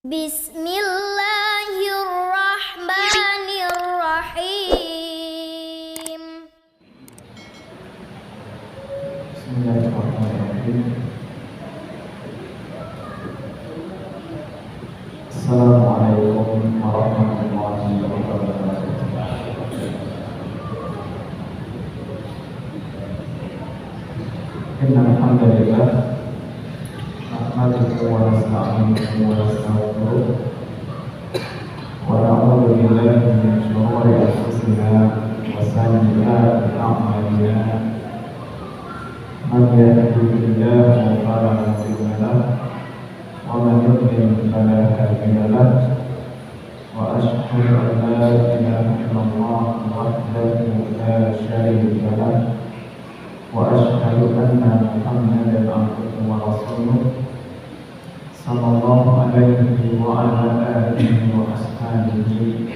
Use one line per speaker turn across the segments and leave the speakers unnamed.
Bismillahirrahmanirrahim.
Bismillahirrahmanirrahim. Assalamualaikum warahmatullahi wabarakatuh. Innal hamdalillah nahmaduhu wa nasta'inuhu wa nastaghfiruh wa na'udzu billahi min shururi anfusina wa sayyi'ati a'malina. Man yahdihillahu fala mudilla lahu wa man yudlil fala hadiya lahu wa asyhadu an la ilaha illallah wahdahu la syarika lahu wa asyhadu anna Muhammadan abduhu wa rasuluh sallallahu alaihi wa ala alihi wa ashabihi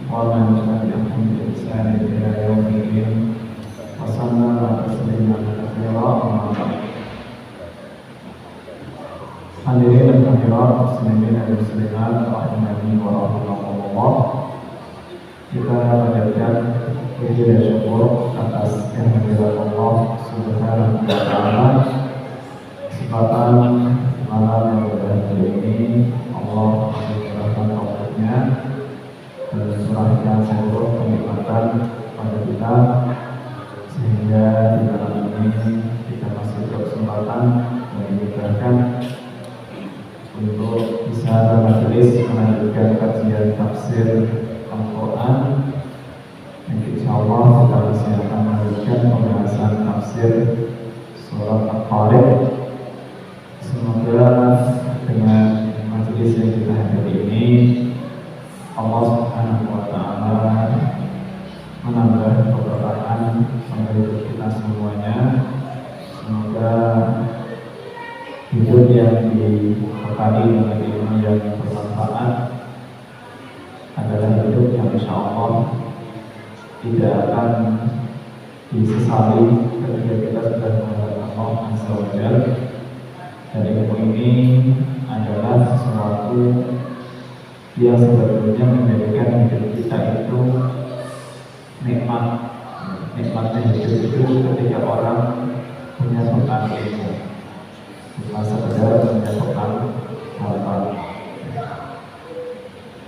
wa man tabi'ahum bi ihsan ila yaumil din wa sallama tasliman katsiran amma ba'd. Hadirin dan hadirat muslimin dan muslimat rahimani wa rahimakumullah. Kita panjatkan puji dan syukur atas kehadirat Allah Subhanahu wa taala. Kesempatan malam yang berbahagia ini Allah memberikan taufiknya dan mencurahkan seluruh kenikmatan pada kita sehingga di malam ini kita masih berkesempatan mengibadah untuk bisa bermajelis melanjutkan kajian tafsir Al-Quran. Insyaallah kita masih akan melanjutkan pembahasan tafsir surat Al-Qari'ah. Semoga dengan majelis yang kita hadiri ini Allah Subhanahu wa taala menambah keberkahan pada hidup kita semuanya. Semoga hidup yang dibekali dengan ilmu yang bermanfaat adalah hidup yang insyaallah tidak akan disesali ketika kita sudah menghadap Allah Azza wa Jalla. Dan ilmu ini adalah sesuatu yang sebetulnya menjadikan hidup kita itu nikmat. Nikmatnya hidup itu ketika orang punya bekal ilmu, bukan sekedar punya bekal harta.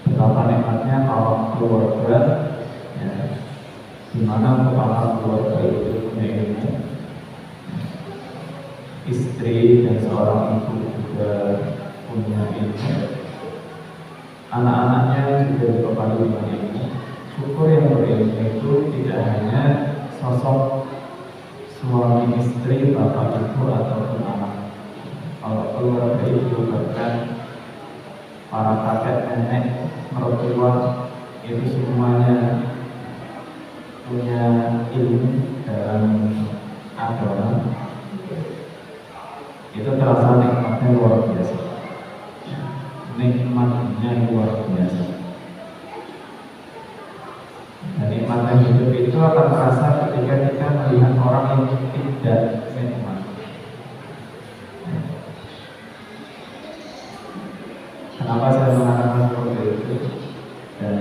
Betapa nikmatnya kalau keluarga, ya, di mana kepala keluarga itu punya ilmu, istri dan seorang ibu juga punya ilmu, anak-anaknya juga dibekali dengan ilmu. Syukur yang berilmu itu tidak hanya sosok suami istri, bapak ibu ataupun anak. Kalau keluarga itu bahkan para kakek nenek mertua itu semuanya punya ilmu dalam agama, itu terasa nikmatnya luar biasa. Nikmatnya luar biasa. Dan nikmatnya hidup itu akan terasa ketika kita melihat orang yang tidak nikmat. Kenapa saya mengatakan seperti itu? Dan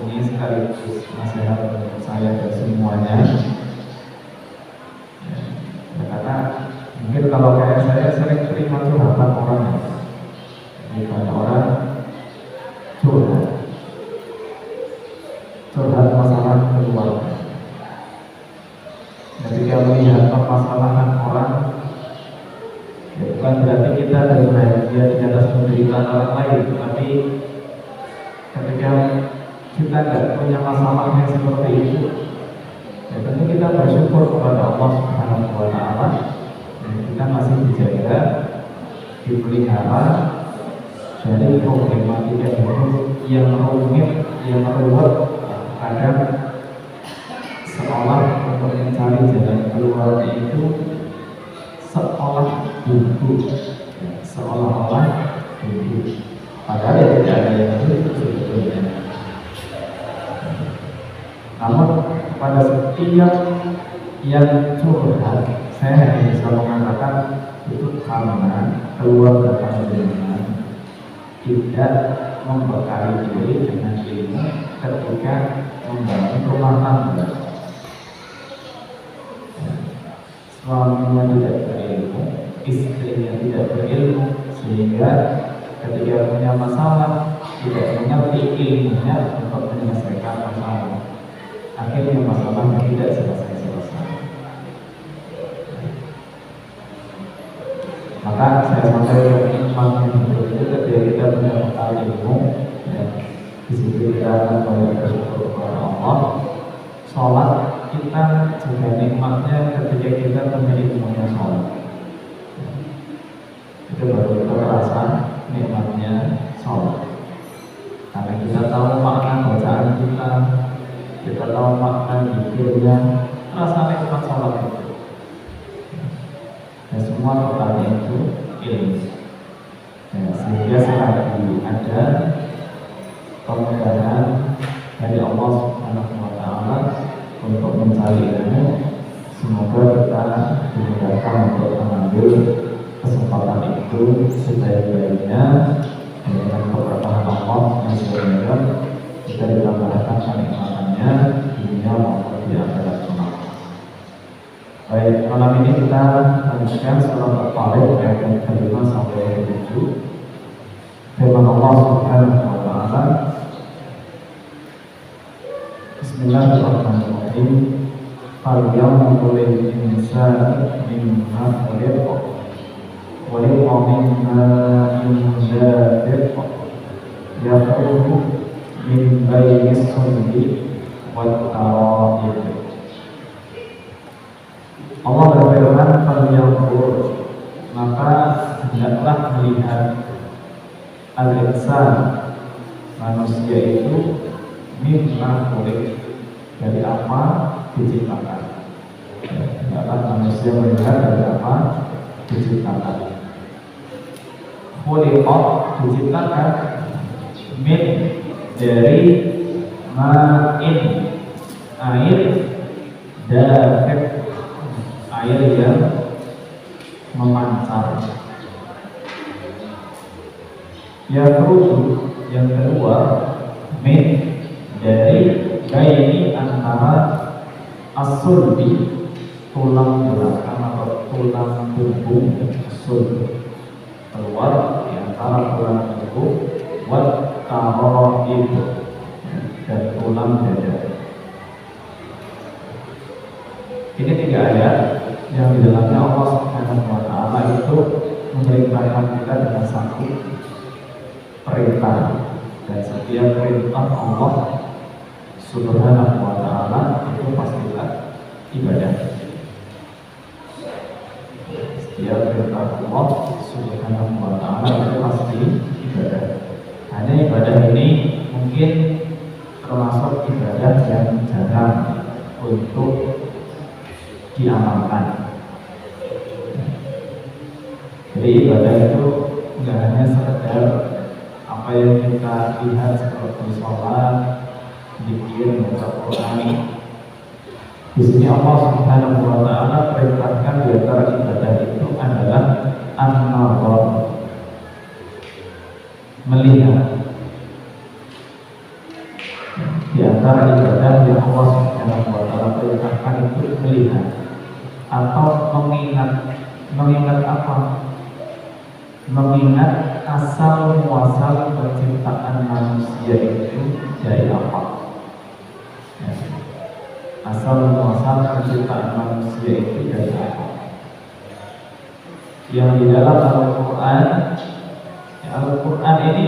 ini sekaligus nasihat untuk saya dan semuanya. Karena mungkin kalau kayak saya sering terima curhatan orang, banyak orang curhat masalah keluarga. Ketika melihat permasalahan orang, ya bukan berarti kita berbahagia di atas penderitaan orang lain, tapi ketika kita tidak punya masalahnya seperti itu, ya tentu kita bersyukur kepada Allah Subhanahu wa taala. Kita masih dijaga, dipelihara dari problematika hidup yang rumit, yang ruwet. Kadang seolah untuk mencari jalan keluar itu seolah buntu, seolah-olah buntu. Padahal ya tidak ada yang itu sebetulnya. Namun pada setiap yang curhat, saya hanya bisa mengatakan itu karena keluarga panjenengan tidak membekali diri dengan ilmu ketika membangun rumah tangga. Suaminya tidak berilmu, istrinya tidak berilmu, sehingga ketika punya masalah tidak mengerti ilmunya untuk menyelesaikan masalah. Akhirnya masalahnya tidak selesai-selesai. Maka saya sampaikan iman yang betul ketika kita mendapatkan ilmu, ya, di situ kita akan banyak bersyukur kepada Allah. Sholat kita juga nikmatnya ketika kita memiliki ilmunya sholat. Itu baru kita merasa nikmatnya sholat. Karena kita tahu makna bacaan kita tahu makna zikirnya, rasa nikmat sholat itu. Dan semua totalnya itu ilmu. Sehingga selagi ada kemudahan dari Allah Subhanahu wa Ta'ala untuk mencari ilmu, semoga kita dimudahkan untuk mengambil kesempatan itu sebaik-baiknya dengan keberkahan Allah yang sebenarnya kita ditambahkan kenikmatannya di dunia maupun di akhirat kelak. Baik, malam ini kita lanjutkan surat Al-Falaq ayat yang ke-5 sampai yang ke-7. Firman Allah Subhanahu wa Ta'ala, Bismillahirrahmanirrahim. Falyanzuril insanu mimma khuliqa, khuliqa min ma'in dafiq, yakhruju min bayni sulbi wat tara'ib. Allah berfirman, falyanzur, maka hendaklah melihat al-insan, manusia itu, mimma khuliqa, dari apa diciptakan. Hendaklah manusia melihat dari apa diciptakan. Khuliqa, diciptakan, min, dari ma'in, air, dafiq, air yang memancar. Yakhruju, yang kedua, min, dari baini, antara as-sulbi, tulang belakang atau tulang punggung, sulbi, keluar di antara tulang punggung, wat tara'ib, dan tulang dada. Ini 3 ayat yang di dalamnya Allah Subhanahu wa Ta'ala itu memerintahkan kita dengan satu perintah, dan setiap perintah Allah Subhanahu wa Ta'ala itu pastilah ibadah. Setiap perintah Allah Subhanahu wa Ta'ala itu pasti ibadah. Hanya ibadah ini mungkin termasuk ibadah yang jarang untuk diamalkan. Jadi ibadah itu tidak hanya sekedar apa yang kita lihat seperti sholat, zikir, membaca Quran. Di sini Allah Subhanahu wa Ta'ala perintahkan di antara ibadah itu adalah an-nazar, melihat. Di antara ibadah yang Allah Subhanahu wa Ta'ala perintahkan itu melihat atau mengingat apa? Mengingat asal muasal penciptaan manusia itu dari apa? Asal muasal penciptaan manusia itu dari apa? Yang di dalam Al-Quran, Al-Quran ini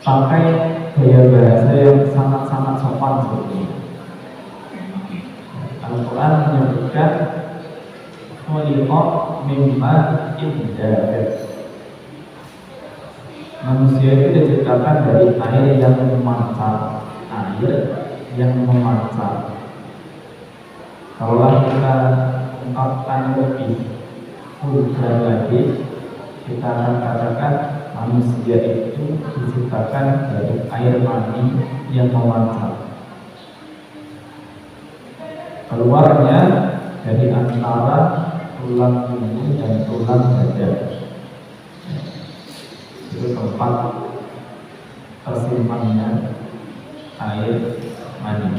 pakai gaya bahasa yang sangat-sangat sopan seperti ini. Al-Quran menyebutkan khuliqa mimma dafiq. Manusia itu diciptakan dari air yang memancar, air yang memancar. Kalau kita ungkapkan lebih vulgar lagi, kita akan katakan manusia itu diciptakan dari air mani yang memancar. Keluarnya dari antara tulang punggung dan tulang dada. tempat tersimpannya air mani.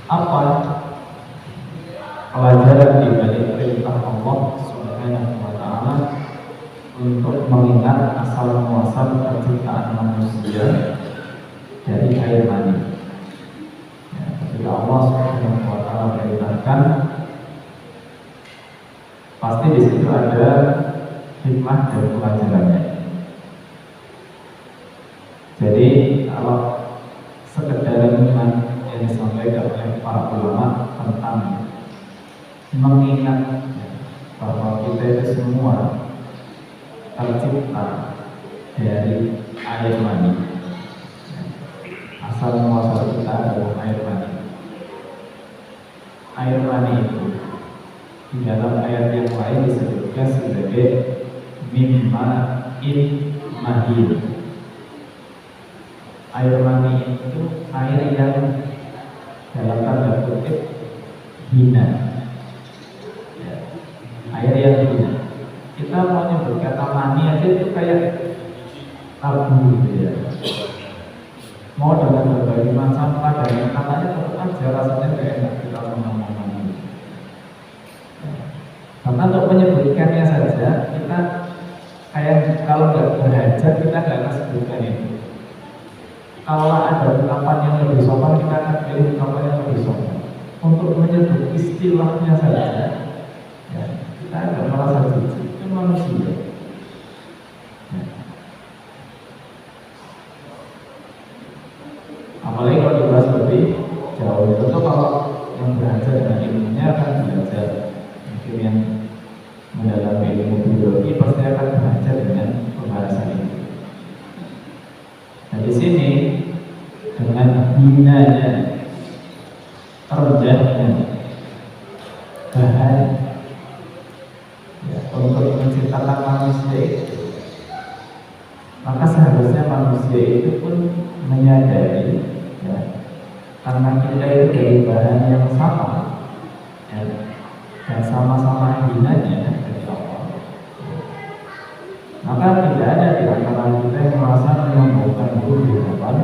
Apa pelajaran di balik perintah Allah Subhanahu wa taala untuk mengingat asal muasal penciptaan manusia dari air mani? Ya, ketika Allah Subhanahu wa taala perintahkan, pasti di situ ada hikmah dan pelajarannya. Jadi kalau sekedar yang disampaikan oleh para ulama tentang mengingat bahwa kita itu semua tercipta dari air mani. Asal muasal kita adalah air mani. Air mani itu di dalam ayat yang lain disebutkan sebagai mimma in mahin. Air mani itu air yang dalam tanda kutip hina, ya, air yang hina. Kita mau nyebut kata mani aja itu kayak tabu gitu ya. Mau dengan berbagai macam padanan katanya tetap aja rasanya kayak enak kita ngomong mani. Karena untuk menyebutkannya saja kita kayak kalau nggak berhajat kita nggak akan sebutkan itu. Kalau ada ungkapan yang lebih sopan, kita akan pilih ungkapan yang lebih sopan. Untuk menyebut istilahnya saja, ya, kita tidak merasa jijik, itu manusia. Ya. Apalagi kalau dibahas lebih jauh, itu kalau yang belajar dengan ilmunya akan belajar, mungkin yang mendalami ilmu biologi pasti akan belajar dengan pembahasan ini. Nah di sini dengan hinanya, rendahnya bahan ya, untuk menciptakan manusia itu, maka seharusnya manusia itu pun menyadari ya, karena kita itu dari bahan yang sama ya, dan sama-sama hinanya dari Allah, maka tidak ada di antara kita yang merasa menyombongkan diri di depan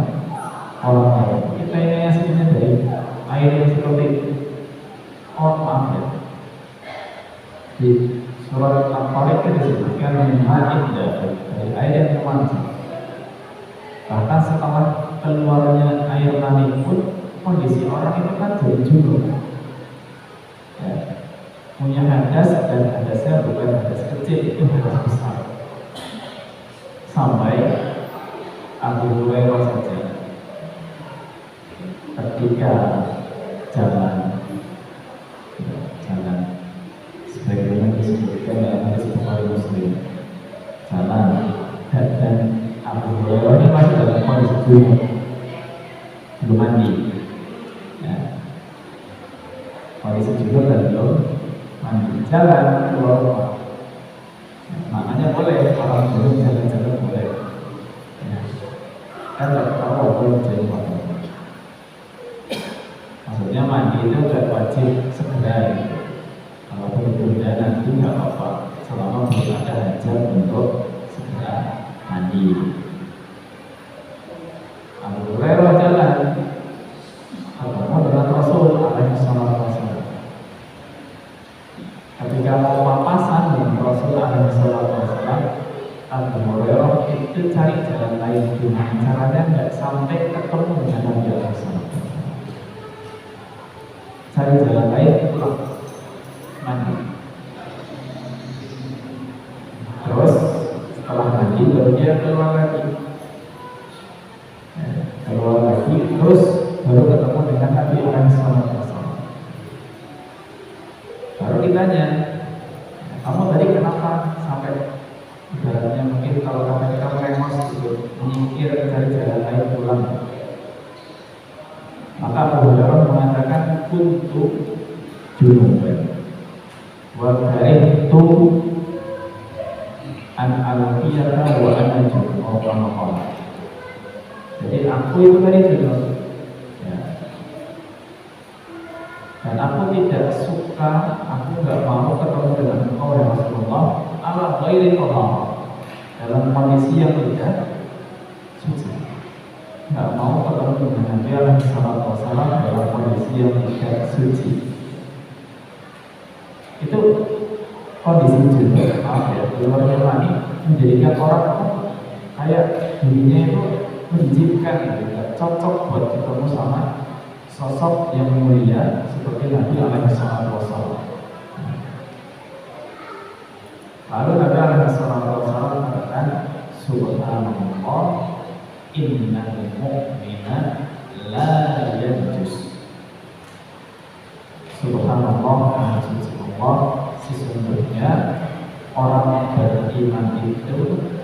orang lain. Kita ini aslinya dari air yang seperti itu. Oh maaf ya, di surat Al-Tariq disebutkan minha'in dari air yang memancar. Bahkan setelah keluarnya air mani pun kondisi orang itu kan jadi junub ya, punya hadas, dan hadasnya bukan hadas kecil, itu hadas besar. Sampai Abu Hurairah saja ketika jalan sebagaimana disebutkan dalam hadis Bukhari Muslim, jalan dan Abu Hurairah ini masih dalam kondisi junub, belum mandi ya, kondisi junub dan belum mandi, jalan keluar rumah. Makanya boleh orang junub jalan-jalan boleh ya. Kan tak tahu boleh jadi apa. Maksudnya mandi itu tidak wajib segera gitu. Kalau berbeda nanti nggak apa-apa, selama belum ada hajat untuk segera mandi. Abu Hurairah jalan ketemu dengan Rasul alaihi wasallam. Ketika mau papasan dengan Rasul alaihi wasallam, Abu Hurairah itu cari jalan lain. Gimana caranya nggak sampai ketemu dengan Nabi alaihi wasallam? Cari jalan lain, pulang mandi. Terus setelah mandi baru dia keluar lagi, terus baru ketemu dengan Nabi alaihi wasallam. Baru ditanya, kamu tadi kenapa sampai ibaratnya mungkin kalau kata kita merengos gitu, menyingkir cari jalan lain pulang. Maka Abu Hurairah mengatakan kuntu junuban wa karihtu an alqiyaka wa ana junub. Jadi aku itu tadi junub ya. Dan aku tidak suka, aku nggak mau ketemu dengan engkau ya Rasulullah ala ghairi Allah, dalam kondisi yang tidak suci. Nggak mau ketemu dengan Nabi alaihi salatu wasallam dalam kondisi yang tidak suci. Itu kondisi juga, maaf ya, keluarnya mani menjadikan orang kayak dirinya itu menjijikkan, tidak cocok buat ketemu sama sosok yang mulia seperti Nabi alaihi salatu wasallam. Lalu Nabi alaihi salatu wasallam mengatakan, subhanallah, innal mu'mina la yanjus. Subhanallah, Allah, sesungguhnya orang beriman itu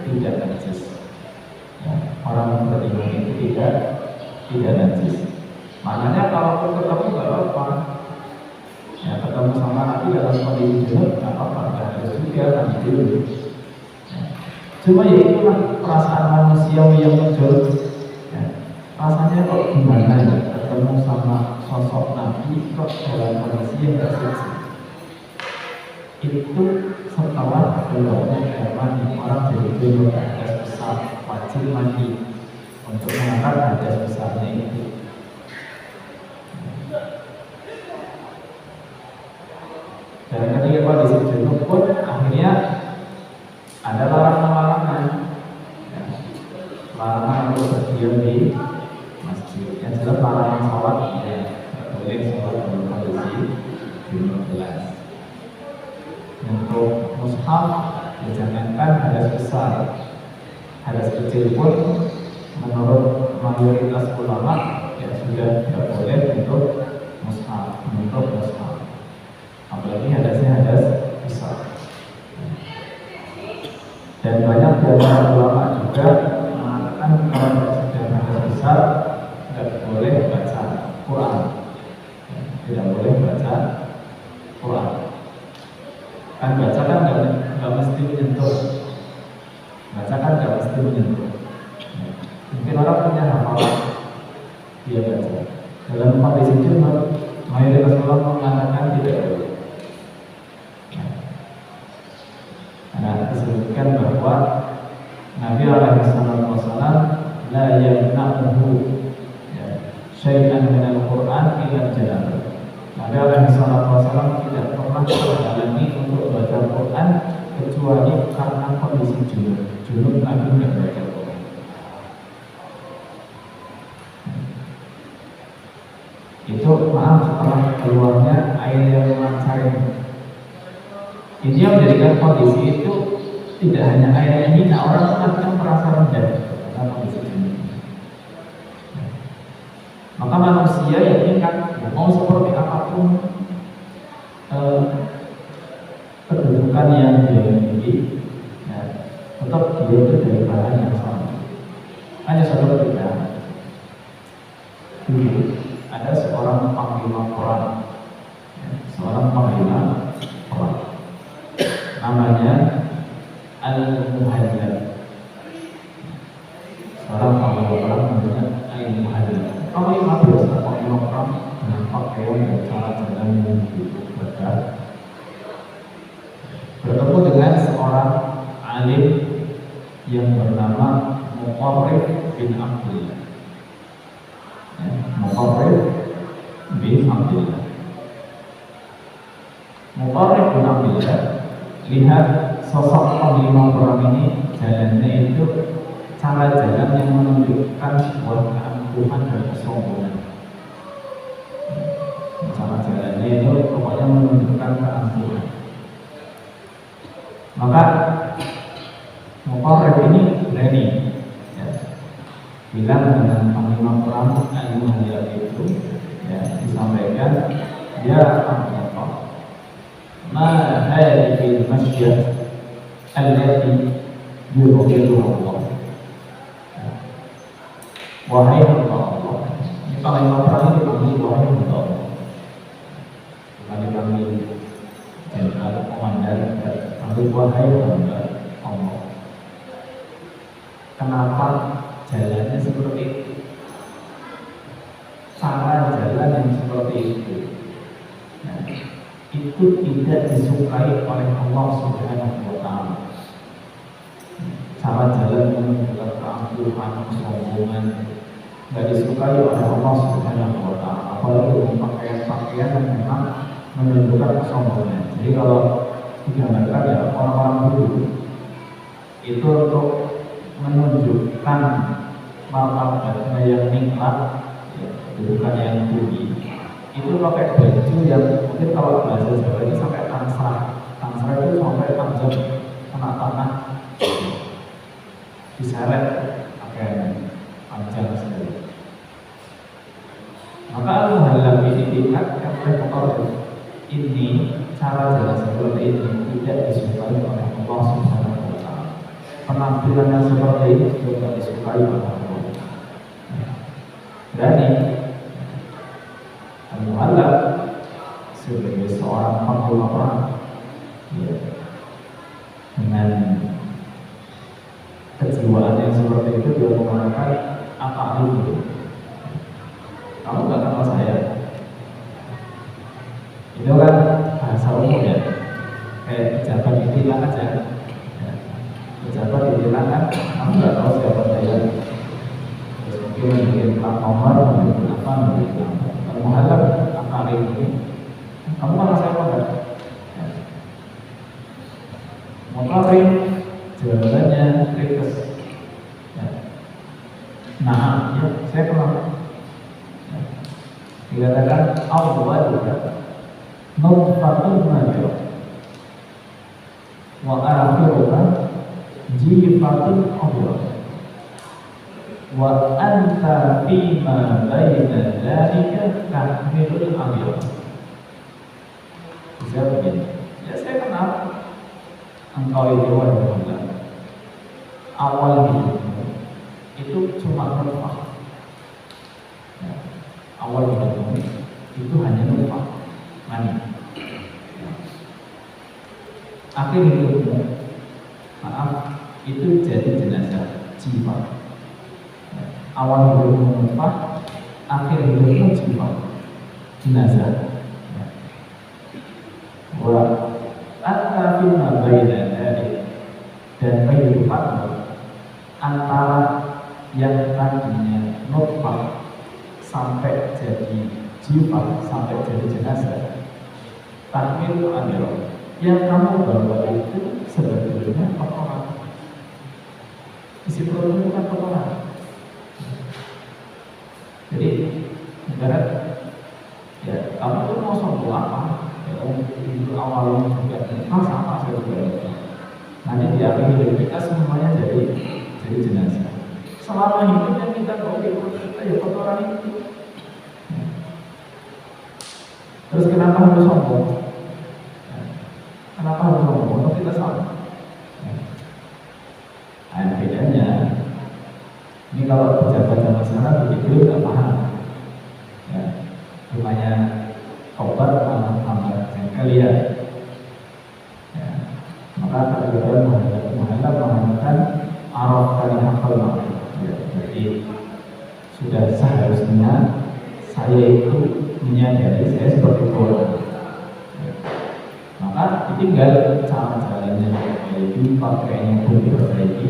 tidak najis. Ya, orang beriman itu tidak najis. Maknanya kalau ketemu nggak apa-apa. Ya, ketemu sama Nabi dalam kondisi junub nggak apa-apa, nggak harus juga nanti dulu. Ya. Cuma ya itulah perasaan manusiawi yang muncul. Ya. Rasanya kok gimana ya ketemu sama sosok Nabi kok dalam kondisi yang tidak suci. Itu setelah keluarnya air mani, orang jadi junub, hadas besar, wajib mandi untuk mengangkat hadas besarnya itu. Dan ketika kondisi junub pun akhirnya ada larangan-larangan, ya, larangan untuk berdiam di masjid. Yang jelas larangan sholat, ya, tidak boleh sholat dalam kondisi junub jelas. Untuk mushaf, jangankan hadas besar, hadas kecil pun menurut mayoritas ulama ya sudah tidak boleh untuk mushaf, apalagi hadasnya hadas besar. Dan banyak dari ulama juga mengatakan kalau sudah hadas besar tidak boleh baca Quran, tidak boleh baca Quran. Kan baca kan nggak mesti menyentuh, mungkin orang punya hafalan dia baca. Dalam kondisi junub mayoritas ulama mengatakan tidak boleh. Karena disebutkan bahwa Nabi alaihi wasallam la yamna'uhu syai'an minal Qur'an illa janabah. Nabi alaihi wasallam tidak pernah menghalangi untuk baca Quran kecuali karena kondisi junub Nabi tidak baca Quran. Itu maaf setelah keluarnya air yang lancar ini yang menjadikan kondisi itu tidak hanya air yang hina, orang akan merasa rendah karena kondisi ini. Maka manusia yang ingat mau seperti apapun kedudukan yang dia miliki, ya, tetap dia itu dari bahan yang sama. Hanya satu ketika dulu ada seorang panglima perang, ya, namanya Al-Muhajir. Seorang panglima perang namanya Al-Muhajir. Panglima biasa, panglima perang dengan pakaian dan cara jalan yang berbeda. Bertemu dengan seorang alim yang bernama Muqarrib bin Abdullah. Muqarrib bin Abdullah. Muqarrib bin Abdullah lihat sosok panglima perang ini, jalannya itu cara jalan yang menunjukkan sebuah keangkuhan dan kesombongan. Cara jalannya itu pokoknya menunjukkan keangkuhan. Maka Muqarrib ini berani, ya, bilang dengan panglima perang Al-Muhajir itu, ya, disampaikan dia apa? Ma hadhihi al-masjid allati yudhhiruha Allah. Wahai Allah, ini panglima perang dipanggil wahai Allah. Bukan dipanggil jenderal komandan, dipanggil wahai Allah. Kenapa jalannya seperti itu? Cara jalan yang seperti itu, nah, itu tidak disukai oleh Allah Subhanahu wa Ta'ala. kesombongan, nggak disukai oleh Allah Subhanahu wa Ta'ala. Apalagi pakaian-pakaian yang memang menunjukkan kesombongan. Jadi kalau digambarkan ya orang-orang dulu itu untuk menunjukkan martabatnya yang nikmat, ya, bukan yang tinggi. Itu pakai baju yang mungkin kalau bahasa Jawa ini sampai tangsar. Tangsar itu sampai panjang kena tanah, diseret pakai panjang sekali. Maka al-muhallab ini diingatkan oleh Bukhari, ini cara jalan seperti ini tidak disukai oleh Allah Subhanahu wa Ta'ala. Penampilan yang seperti ini juga disukai oleh Allah. Berani al-muhallab sebagai seorang panglima perang, ya, dengan kejiwaan yang seperti itu dia mengatakan apa itu? Kamu nggak kenal saya? Itu kan bahasa umum ya, kayak pejabat ditilang aja, ya. Pejabat ditilang kan, kamu nggak tahu siapa saya. Terus mungkin bikin plat nomor, bikin apa, bikin apa. Kalau muhallab apa ini? Kamu kenal saya apa enggak? Ya. Motorin jawabannya kritis. Ya. Nah, ya, saya kenal. Ya. Dikatakan awal juga nutfatun najwa wa akhiruha jifatun awal wa anta fima baina dzalika tahmilul amil. Bisa begini. Ya saya kenal engkau itu adalah awal hidupmu itu cuma nutfah. Ya. Awal hidupmu itu hanya nutfah, mani. Ya. Akhir hidupmu, maaf, itu jadi jenazah, jiwa. Ya. Awal hidupmu nutfah, akhir hidupmu jiwa, jenazah. Ya. Wa anta fima baina dzalik, dan kehidupanmu antara yang tadinya nutfah sampai jadi jiwa, sampai jadi jenazah, tahmil amil, yang kamu bawa itu sebetulnya kotoran. Isi perutmu bukan kotoran. Jadi ibarat ya kamu tuh mau sombong apa? Itu awalnya juga sama saya juga. Nanti di akhir hidup kita semuanya jadi jenazah. Selama hidupnya kita kita ya kotoran itu. Terus kenapa harus sombong? Kenapa harus sombong? Untuk kita sama. Nah, bedanya ini kalau pejabat zaman sekarang begitu nggak paham. Ya, rupanya obat tambah jengkel ya. Ya. Maka terkadang muhallab mengatakan araf kali hafal makna. Ya, jadi sudah seharusnya saya itu menyadari saya seperti orang. Ya. Maka ditinggal cara jalannya diperbaiki, pakaiannya pun diperbaiki.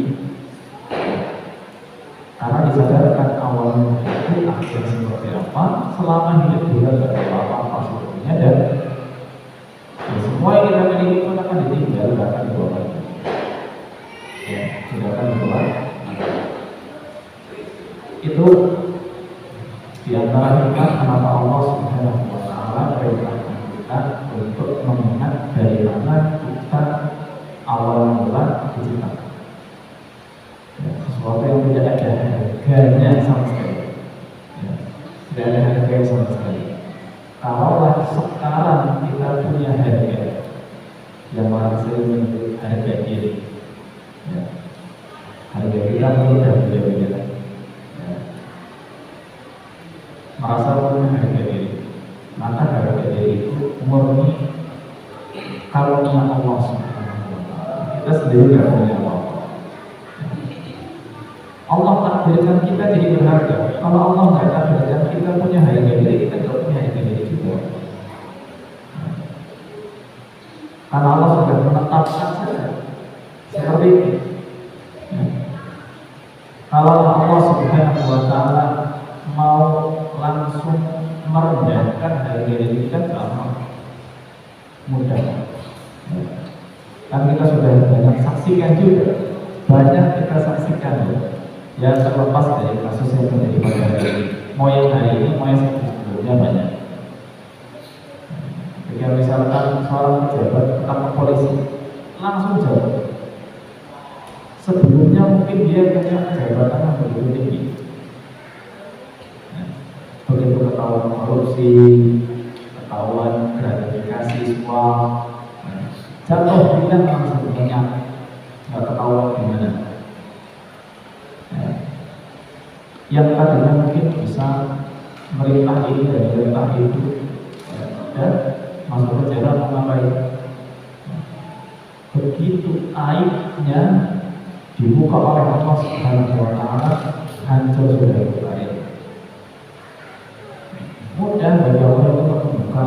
Karena disadarkan awalnya itu akhir seperti apa, selama hidup juga tidak ada apa-apa sebetulnya, dan ya, semua yang kita miliki itu akan ditinggal, akan dibawa lagi. Ya, tidak akan dibawa. Itu di antara hikmah kenapa Allah Subhanahu wa Ta'ala perintahkan kita untuk mengingat dari mana kita awal mula diciptakan. Ya, sesuatu yang tidak ada harganya sama sekali. Ya, tidak ada harganya sama sekali. Kalaulah sekarang kita punya harga, yang manusia memiliki harga diri, ya, harga kita sudah beda-beda. Ya. Merasa punya harga diri, maka harga diri itu murni karunia Allah Subhanahu wa Ta'ala. Kita sendiri tidak punya apa-apa. Allah takdirkan kita jadi berharga. Kalau Allah nggak takdirkan kita punya harga diri, kita tidak punya harga diri juga. Karena Allah sudah menetapkan saja seperti itu. Kalau Allah kita sudah banyak saksikan juga, banyak kita saksikan ya terlepas dari kasus yang terjadi pada hari ini, mau yang hari ini, mau yang sebelumnya banyak. Ketika misalkan seorang pejabat ketangkap polisi, langsung jawab. Sebelumnya mungkin dia punya jabatan yang begitu tinggi. Begitu ketahuan korupsi, ketahuan gratifikasi suap, jatuh bilang langsung banyak, nggak ketahuan gimana. Yang tadinya mungkin bisa merintah ini dan merintah itu, dan masuk penjara mau ngapain? Begitu aibnya dibuka oleh Allah Subhanahu wa Ta'ala, hancur sudah kembali. Mudah bagi Allah untuk membuka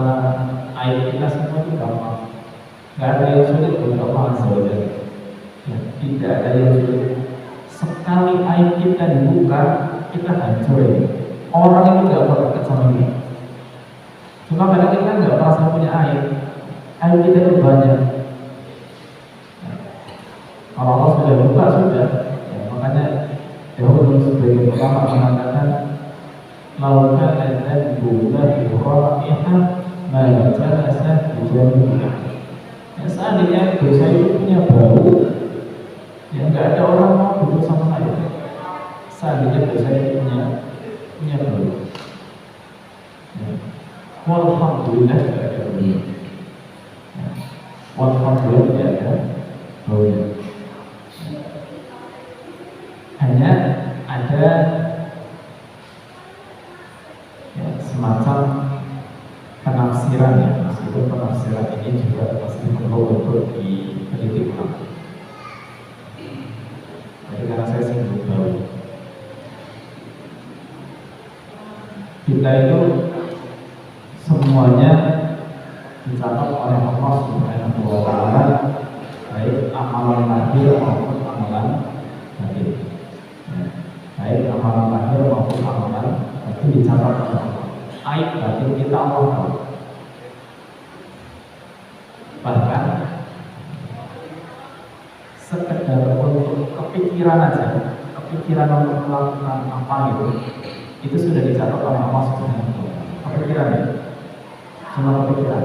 aib kita semua itu gampang. Tidak ada yang sulit bagi Allah Azza wa Jalla. Ya, tidak ada yang sulit. Sekali aib kita dibuka, kita hancur ini. Orang itu tidak pernah dekat sama kita. Cuma kadang kita nggak merasa punya aib. Aib kita itu banyak. Kalau Allah sudah buka sudah, ya, makanya dahulu sebagai ulama mengatakan lauka dan bunga ikhra'iha majalasa dijadikan. Ya, seandainya dosa itu punya bau, ya nggak ada orang mau duduk sama saya. Seandainya dosa itu punya bau, ya. Walhamdulillah tidak ada baunya. Ya. Walhamdulillah tidak ada baunya. Hanya ada ya, semacam penafsiran ya, meskipun penafsiran ini juga pasti perlu untuk diteliti ulang. Jadi karena saya singgung bau, kita itu semuanya dicatat oleh Allah Subhanahu wa Ta'ala, baik amalan lahir maupun amalan batin. Baik amalan lahir maupun amalan itu dicatat oleh Allah. Aib batin kita Allah tahu. Bahkan sekedar untuk kepikiran aja, kepikiran untuk melakukan apa itu sudah dicatat oleh Allah Subhanahu wa Ta'ala. Kepikiran ya, cuma kepikiran.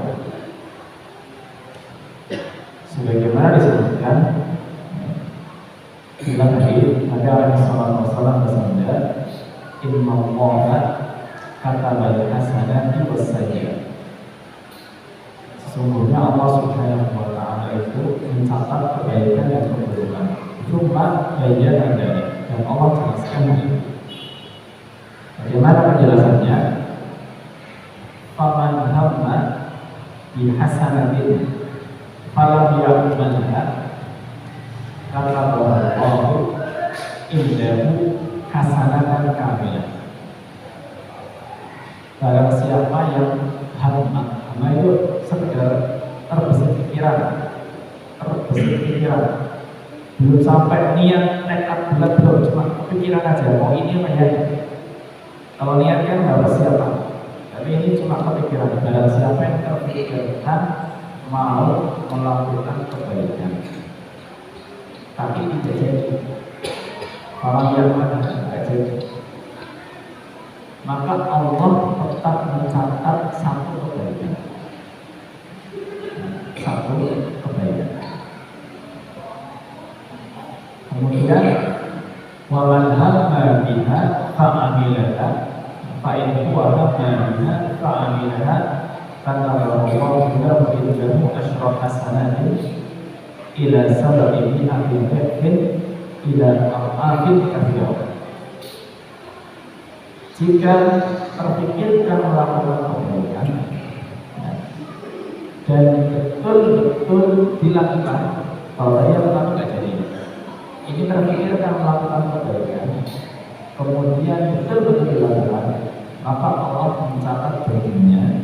Sebagaimana disebutkan dalam hadis Nabi alaihi wasallam bersabda, "Inna Allaha katabal hasanati was sayyi'at." Sesungguhnya Allah Subhanahu wa Ta'ala itu mencatat kebaikan dan keburukan. Cuma bagian dari dan Allah jelaskan itu. Bagaimana penjelasannya? Faman hamma bi hasanatin falam ya'malha kata Allah indahu hasanatan kamilah. Barang siapa yang hamma itu sekedar terbesit pikiran, belum sampai niat tekad bulat, belum, cuma kepikiran aja mau ini apa ya. Kalau niat kan nggak persiapan, tapi ini cuma kepikiran. Barang siapa yang terpikirkan mau melakukan kebaikan tapi tidak jadi, kalau yang mana tidak jadi, maka Allah tetap mencatat satu kebaikan. Kemudian waman hamma biha fa'amilaha fa'in huwa hamma biha fa'amilaha kata Allah lahu indahu asyra hasanatin ila sab'i mi'atin dhifin ila al-afin kathirah. Jika terpikirkan melakukan kebaikan dan betul-betul dilakukan, kalau saya pertama nggak jadi. Ini terpikirkan melakukan kebaikan, kemudian betul-betul dilakukan, maka Allah mencatat baginya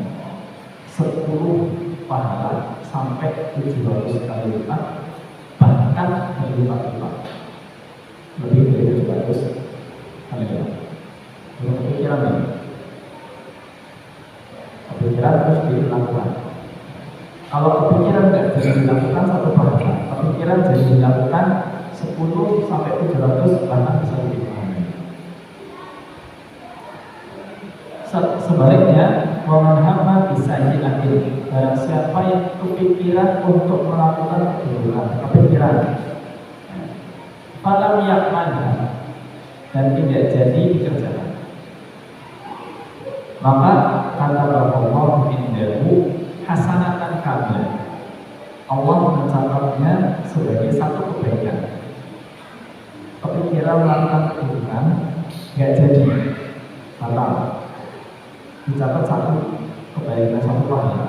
10 pahala sampai 700 kali lipat, bahkan berlipat-lipat, lebih dari 700 kali lipat. Dengan kepikiran ini, kepikiran terus dilakukan. Kalau kepikiran nggak jadi dilakukan satu pahala, kepikiran jadi dilakukan 10 sampai 700 bahkan bisa lebih banyak. Sebaliknya, waman hamma bisayyi'atin, barang siapa yang kepikiran untuk melakukan keburukan, kepikiran falam ya'malha, dan tidak jadi dikerjakan, maka kata Allah indahu hasanatan kamilah, Allah mencatatnya sebagai satu kebaikan. Kepikiran melakukan keburukan nggak jadi, batal, dicatat satu kebaikan, satu pahala.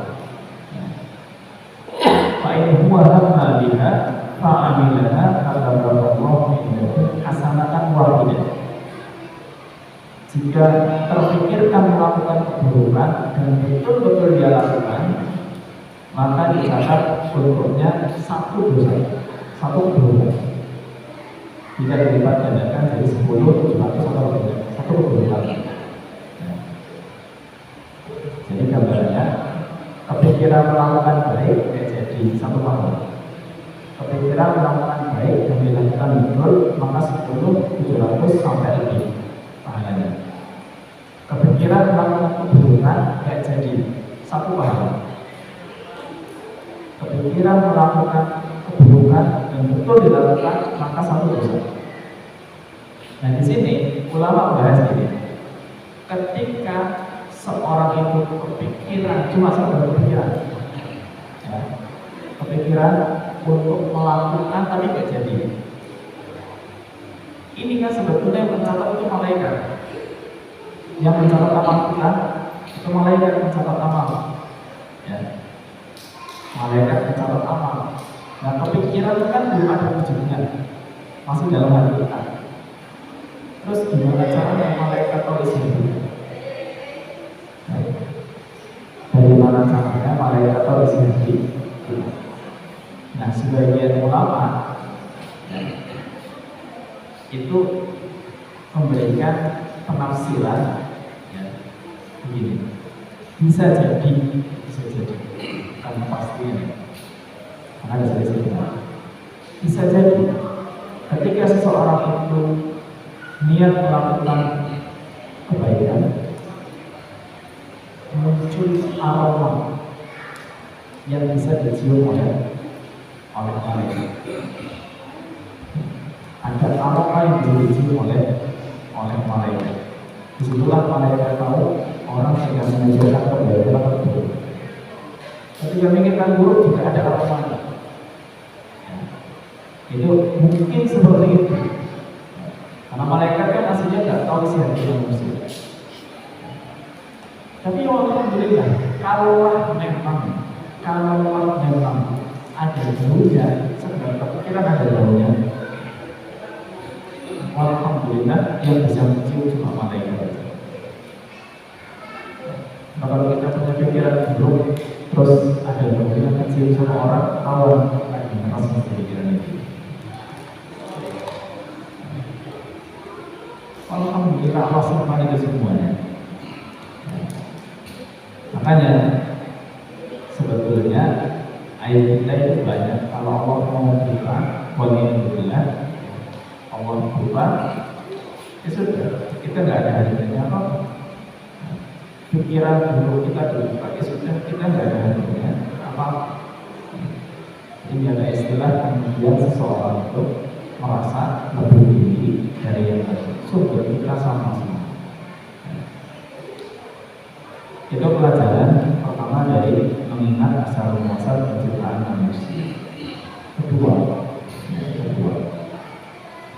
Fa'in huwa hamma biha fa'amilaha kata Allah indahu hasanatan wahidah. Jika terpikirkan melakukan keburukan dan betul-betul dia lakukan, maka dicatat untuknya satu dosa, satu keburukan. Jika dilipat gandakan dari 10, 700 atau lebih, satu keburukan. Jadi gambarnya, kepikiran melakukan baik jadi satu pahala. Kepikiran melakukan baik dan dilakukan betul, maka 10, 700 sampai lebih pahalanya. Kepikiran melakukan keburukan gak jadi satu pahala. Kepikiran melakukan keburukan dan betul dilakukan, maka satu dosa. Nah di sini ulama bahas ini, ketika seorang itu kepikiran, cuma sekedar kepikiran, ya, kepikiran untuk melakukan tapi gak jadi, ini kan sebetulnya yang mencatat itu malaikat. Yang mencatat amal kita itu malaikat mencatat amal, ya. Malaikat mencatat amal. Nah kepikiran itu kan belum ada wujudnya, masih dalam hati kita. Terus gimana caranya malaikat tahu isinya? Dari mana caranya malaikat tahu isinya? Nah sebagian ulama itu memberikan penafsiran, ya, begini, bisa jadi, karena pasti, karena ada sesuatu. Bisa jadi ketika seseorang itu niat melakukan kebaikan, muncul aroma yang bisa dicium oleh malaikat. Ada aroma yang dicium oleh malaikat. Disitulah malaikat tahu orang sedang mengerjakan kebaikan atau keburukan. Ketika menginginkan buruk juga ada aromanya. Itu mungkin seperti itu. Karena malaikat kan aslinya nggak tahu isi hati manusia. Tapi alhamdulillah, kalau memang ada baunya, sekedar kepikiran ada baunya, alhamdulillah yang bisa mencium cuma malaikat. Nah, kalau kita punya pikiran buruk, terus ada baunya mencium sama orang, kawan lagi merasa pikiran itu. Alhamdulillah Allah sempat itu semuanya. Makanya sebetulnya ayat kita itu banyak. Kalau Allah mau buka, walhamdulillah, Allah buka, ya sudah, kita nggak ada hadiahnya apa. Pikiran dulu kita dibuka, ya sudah, kita nggak ada hadiahnya apa. Ini ada istilah kemudian seseorang itu merasa lebih tinggi dari yang lain. Sumber kita sama-sama. Itu pelajaran pertama dari mengingat asal muasal penciptaan manusia. Kedua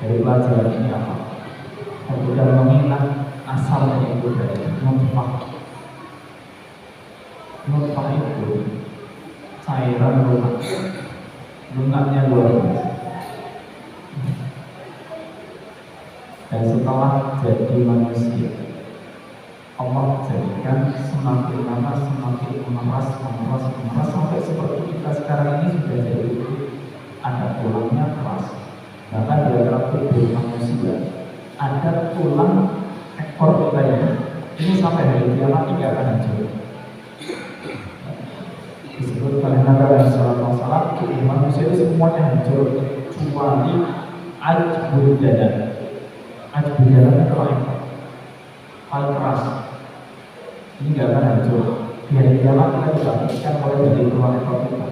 dari pelajaran ini apa? Kemudian mengingat asalnya itu dari nutfah. Nutfah itu cairan lunak. Lunaknya luar biasa. Dan setelah jadi manusia, Allah jadikan semakin lama semakin memeras sampai seperti kita sekarang ini sudah jadi ada tulangnya keras. Bahkan di dalam tubuh manusia ada tulang ekor kita ini sampai hari kiamat tidak akan hancur. disebut oleh Nabi SAW, tubuh manusia itu semuanya hancur kecuali ajbul badan. Ajbul badan itu paling keras. Ini nggak akan hancur. Di hari kiamat kita dibangkitkan mulai dari ruang ekor kita.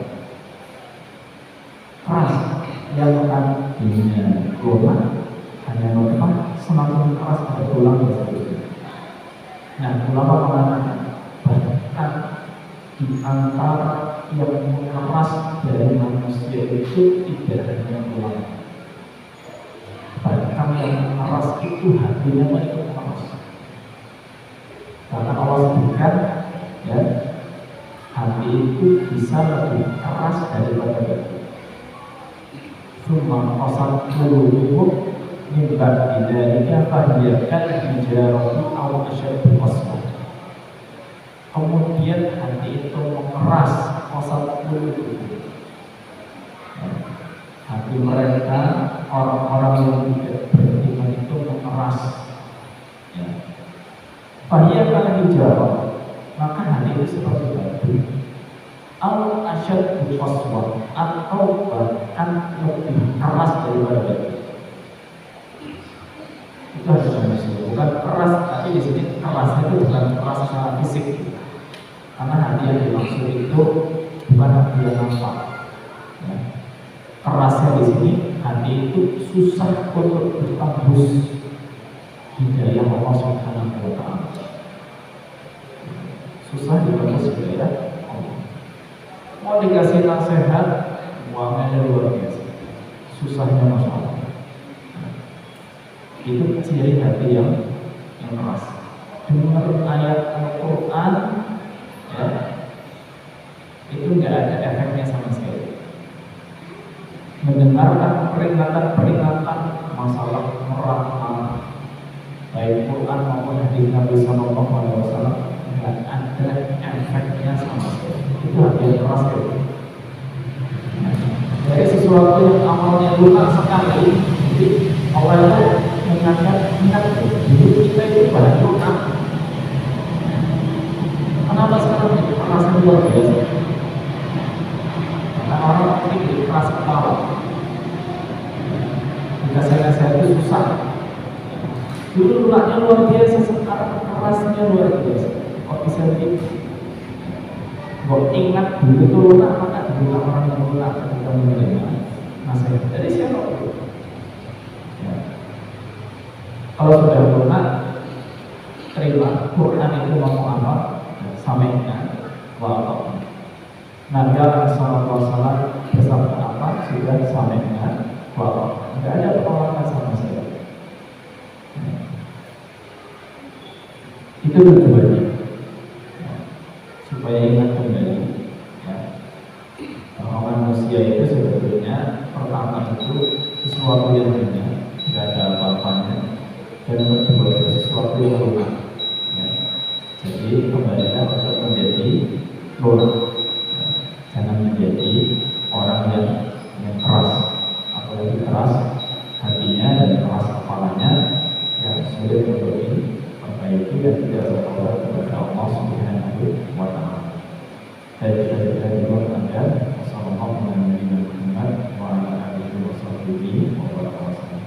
Keras yang akan dilunak hanya lemah, semakin keras pada tulang dan seterusnya. Nah, ulama mengatakan bahkan di antara yang keras dari manusia itu tidak hanya tulang, bahkan yang keras itu hatinya itu keras. Karena Allah sebutkan, ya, hati itu bisa lebih keras daripada batu. Cuma asal qulubuhum min ba'di dzalika fahiya kal-hijarati aw ashaddu qaswa. Kemudian hati itu mengeras, asal qulubuhum. Hati mereka, orang-orang yang tidak beriman itu mengeras. Ya. Fahiya kal-hijarati, maka hati itu seperti batu. Al asyad qaswa, atau bahkan lebih keras daripada batu. Itu harus manusia, bukan keras, tapi di sini kerasnya itu bukan keras secara fisik, karena hati yang dimaksud itu bukan hati yang nampak. Ya. Kerasnya di sini hati itu susah untuk bertembus hidayah Allah Subhanahu wa Ta'ala. Susah ditembus hidayah. Mau dikasih nasihat, uangnya luar biasa, susahnya masalah. Itu ciri hati yang keras. Dengar ayat Al-Quran, ya, itu nggak ada efeknya sama sekali. Mendengarkan peringatan-peringatan masalah neraka, baik Quran maupun hadis Nabi Sallallahu Alaihi Wasallam, nggak ada efeknya sama sekali. Itu hati yang keras ya. Dari sesuatu yang awalnya lunak sekali, jadi Allah itu ingat hidup kita itu banyak lunak. Kenapa sekarang itu kerasnya luar biasa? Karena orang ini keras kepala. Jika saya itu susah. Dulu lunaknya luar biasa, sekarang kerasnya luar biasa. Kok bisa begitu? Kok ingat dulu itu lunak, maka dulu orang yang lunak ketika menerima nasihat dari siapa? Ya. Kalau sudah lunak, terima. Quran itu mau apa? Sampaikan. Wah, Nabi SAW bersabda apa? Sudah sampaikan. Wah, tidak ada penolakan sama sekali. Itu tujuannya, supaya ingat kembali, ya, bahwa manusia itu sebetulnya pertama itu sesuatu yang hanya tidak ada apa-apanya, dan kedua itu sesuatu yang lunak. Ya. Jadi kembalilah untuk menjadi lunak, ya. Jangan menjadi orang yang keras, apalagi keras hatinya dan keras kepalanya, yang sulit untuk diperbaiki dan tidak bertobat kepada Allah Subhanahu wa Ta'ala. Saya juga dulu Anda wassalamualaikum warahmatullahi wabarakatuh.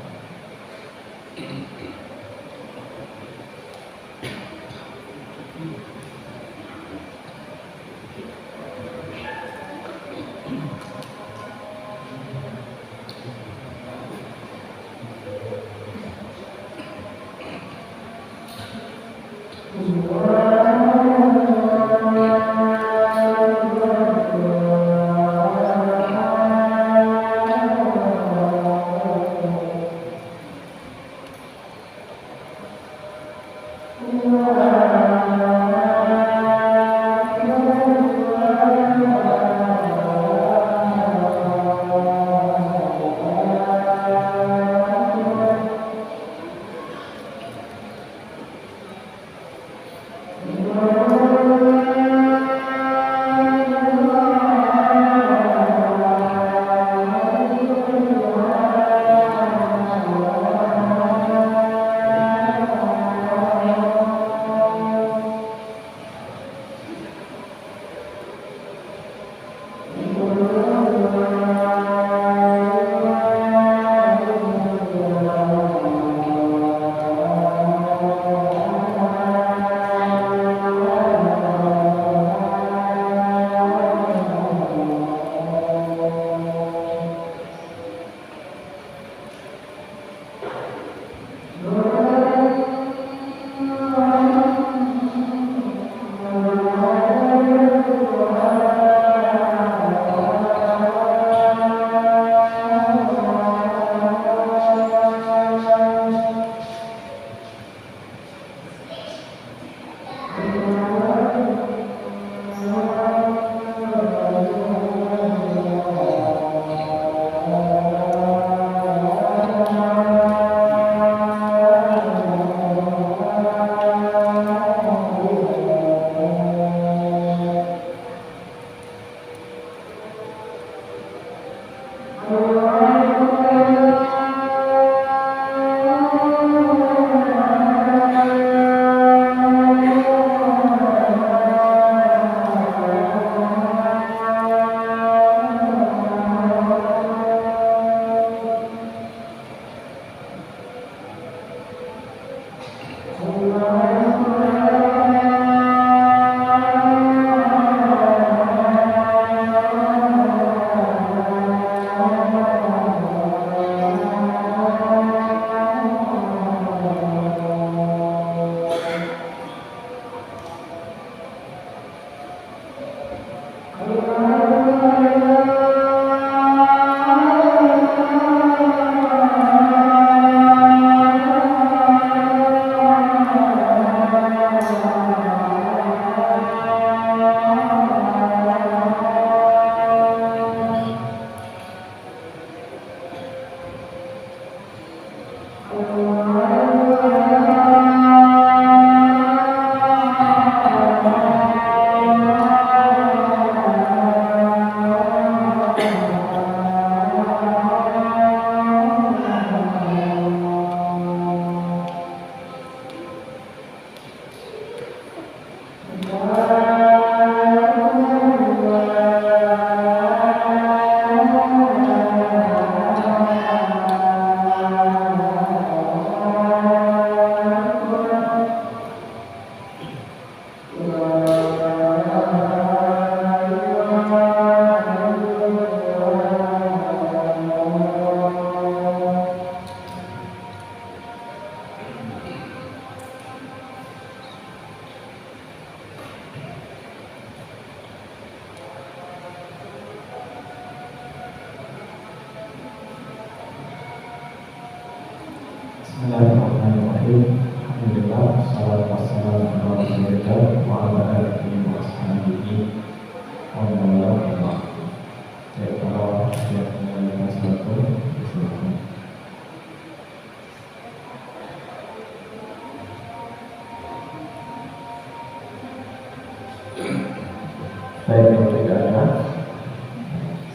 Bismillahirrahmanirrahim. Alhamdulillah, salatu wassalamu ala Rasulillah wa ala alihi wa ashabihi wa man wala. Ya Allah, ya Allah, satu silakan. Baik, kalau tidak ada,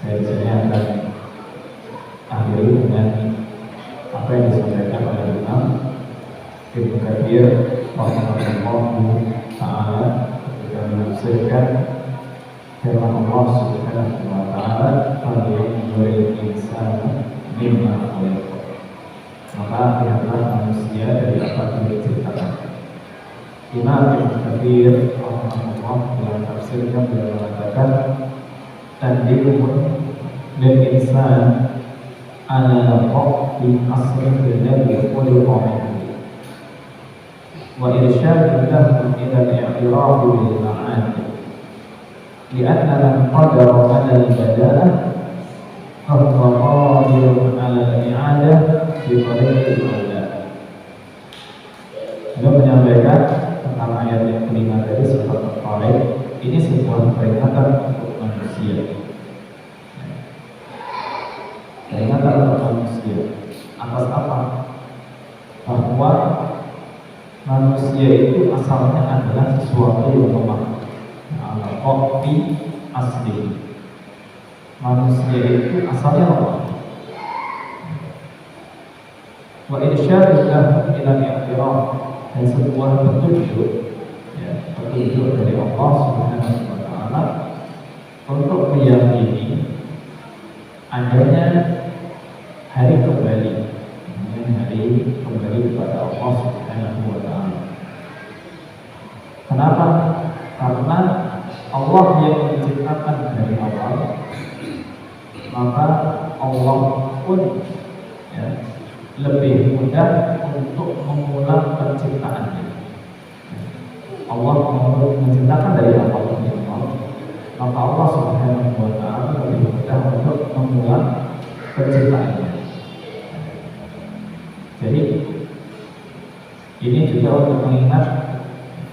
saya di sini akan akhiri dengan apa yang disampaikan oleh Imam Ibnu Katsir rahimahullah taala ketika menafsirkan firman Allah Subhanahu wa taala, "Falyanzuril insanu mimma khuliqa." Maka lihatlah manusia dari apa yang diciptakan. Imam Ibnu Katsir rahimahullah dalam tafsirnya beliau mengatakan, "Tanbihun lil insan ala waqti asrin alladhi khuliqa minhu wa irsyadun lahu ila al-i'tiraf bil ma'ani li'anna man qadara 'ala al-badalah fa huwa qadirun 'ala al-i'adah bi tariqil awla." Beliau menyampaikan tentang ayat yang kelima dari surat Al-Fatihah, ini sebuah peringatan untuk manusia. Peringatan untuk manusia atas apa? Bahwa manusia itu asalnya adalah sesuatu yang lemah. Kopi asli. Manusia itu asalnya lemah. Wa irsyadun lahu ila al-i'tiraf, dan sebuah petunjuk, ya, petunjuk dari Allah Subhanahu wa taala untuk meyakini adanya hari kembali, hari kembali kepada Allah Subhanahu wa taala. Kenapa? Karena Allah yang menciptakan dari awal, maka Allah pun, ya, lebih mudah untuk mengulang penciptaannya. Allah menciptakan dari awal maka Allah Subhanahu wa Ta'ala lebih mudah untuk mengulang penciptaannya. Jadi ini juga untuk mengingat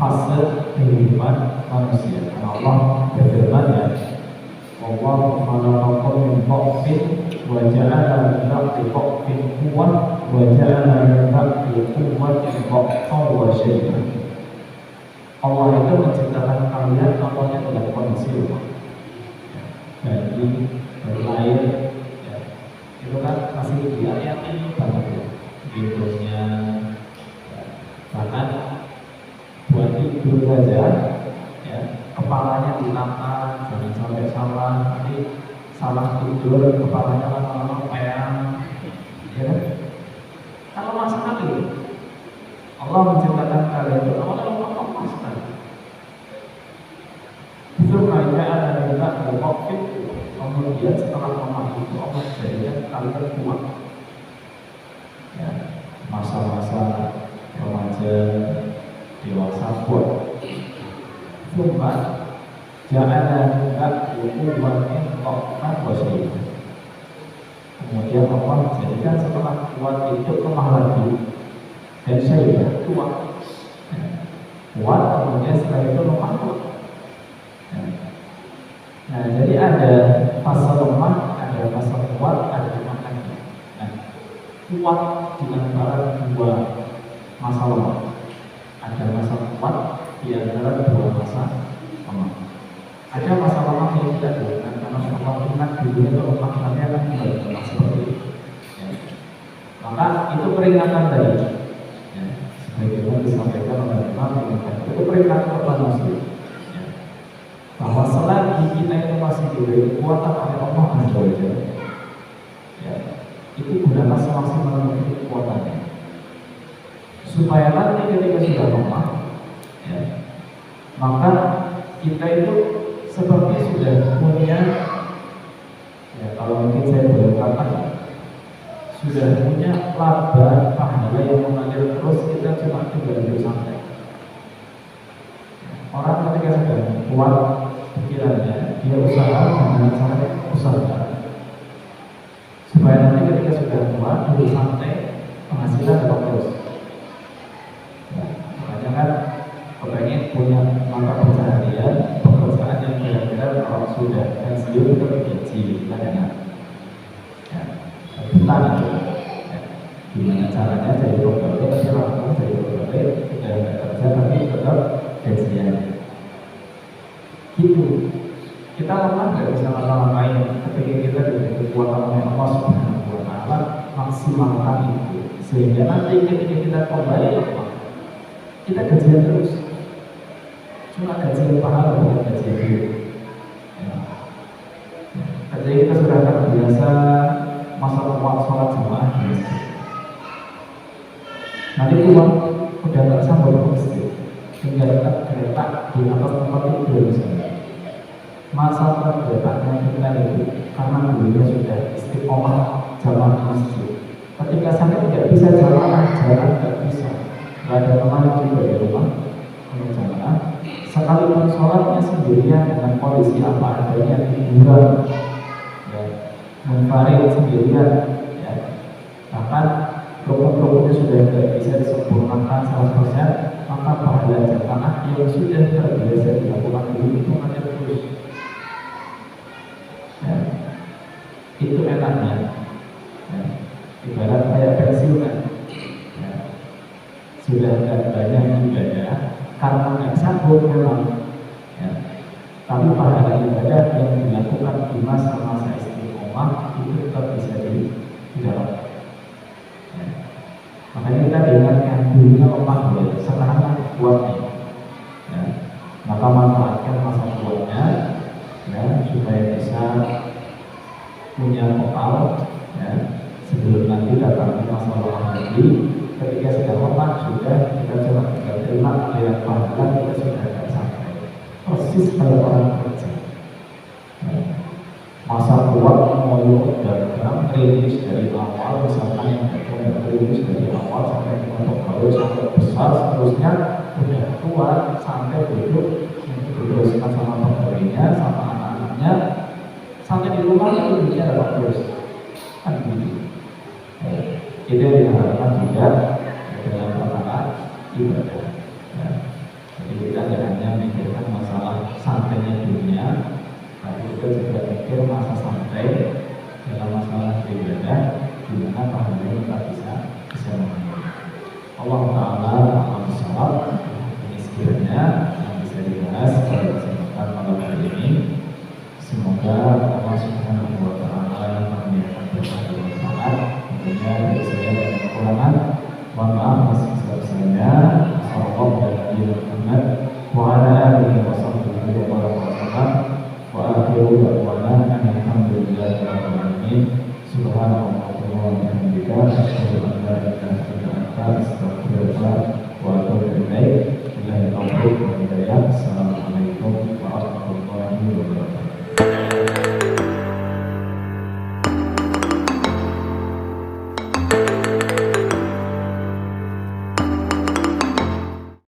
fase kehidupan manusia. Karena Allah berfirman ya, Allah khalaqakum min dha'fin wa ja'ala min ba'di dha'fin quwwah wa ja'ala min ba'di quwwatin dha'fan wa syai'an. Allah itu menciptakan kalian awalnya dalam kondisi lemah, daging, berlain, ya. Itu kan masih diayati banget ya, hidupnya, ya. Bahkan buat tidur saja, ya, kepalanya ditampar, jangan sampai salah, nanti salah tidur, kepalanya lama-lama peyang, ya kan? Kalau masalah itu, Allah menciptakan kalian itu awalnya lemah sekali. Itu kaya ada juga berkopit, kemudian setelah lemah itu Allah jadikan kalian kuat. Ya, masa-masa remaja, dewasa kuat. Cuma jangan juga kuatnya kokkan bosnya. Kemudian Allah jadikan setelah kuat itu lemah lagi. Dan saya kuat, kuat kemudian setelah itu lemah kuat. Nah, jadi ada fase lemah, ada fase kuat, ada lemah lagi. Nah, kuat di antara dua masa lemah. Ada masa kuat di antara dua masa lemah. Ada masa lemah yang tidak dilakukan karena Allah ingat dunia itu lemah, nanti akan kembali lemah seperti itu. Ya. Maka itu peringatan tadi. Bagaimana disampaikan oleh Imam itu peringatan kepada muslim ya, bahwa selagi kita itu masih diberi kekuatan oleh Allah Azza wa Jalla, ya, itu gunakan semaksimal mungkin kekuatannya supaya nanti ketika sudah lemah, ya, maka kita itu seperti sudah punya, ya, kalau mungkin saya boleh katakan, sudah punya laba pahala yang mengalir terus, kita cuma tinggal santai. Orang ketika sudah kuat pikirannya, dia usaha dengan cara usaha supaya nanti ketika sudah kuat, duduk santai, penghasilan dapat terus. Ya, makanya kan kepengen punya mata pencaharian, pekerjaan yang kira-kira kalau sudah pensiun itu gaji, kan enak. Bukan itu, ya. Gimana caranya jadi pegawai, tapi langsung jadi pegawai, sudah tidak kerja tapi tetap gajian. Gitu. Kita lemah nggak bisa ngapa-ngapain, ketika kita diberi kekuatan oleh Allah Subhanahu wa Ta'ala, maksimalkan itu, sehingga nanti ketika kita kembali lemah, kita gajian terus. Cuma gajian pahala bukan gajian hidup. Ya. Ketika kita sudah terbiasa masa kuat sholat jamaah di masjid, nanti kuat udah nggak sambut ke masjid, tinggal tergeletak di atas tempat tidur misalnya. Masa tergeletaknya kita itu karena dulunya sudah istiqomah jamaah di masjid. Ketika sampai tidak bisa jamaah, jalan nggak bisa, nggak ada teman juga di rumah untuk jamaah. Sekalipun sholatnya sendirian dengan kondisi apa adanya, tiduran, menfarid sendirian, ya. Bahkan rukun-rukunnya sudah tidak bisa disempurnakan 100%, maka pahala jamaah yang sudah terbiasa dilakukan dulu itu hanya terus. Ya. Itu enaknya, ya. Ibarat kayak pensiunan, ya. Sudah tidak banyak ibadah karena nggak sanggup memang, ya. Tapi pahala ibadah yang dilakukan di masa-masa itu tetap bisa didapat. Ya. Makanya kita diingatkan dulunya lemah, ya. Sekarang kuatnya. Ya. Maka manfaatkan masa kuatnya, ya, supaya bisa punya bekal, ya, sebelum nanti datang masa lemah lagi. Ketika sudah lemah, sudah kita coba terima aliran pahala, kita sudah akan sampai. Persis kayak orang kerja. Ya. Masa kuat mau dagang rilis dari awal, misalkan yang bagusnya udah tua sampai duduk diteruskan sama pegawainya, sama anak-anaknya, sampai di rumah itu dunia ada bagus kan gitu. Itu yang diharapkan juga dalam perkara ibadah. Ya. Jadi kita tidak hanya memikirkan masalah santainya dunia, tapi kita juga mikir masa santai dalam masalah ibadah, di mana pahalanya kita bisa mengambil. Allah Taala akan sholat. Ini sekiranya yang bisa dibahas pada kesempatan malam hari ini. Semoga Allah Subhanahu Wa Taala yang membiarkan bermanfaat. Tentunya dari saya dan kekurangan, mohon maaf atas kesalahan saya. Sallallahu alaihi Muhammad wa ala alihi wa sahbihi wa barakatuh. Wa akhiru da'wana alhamdulillahi rabbil alamin. Subhanallah wa bihamdihi, asyhadu an la ilaha illa anta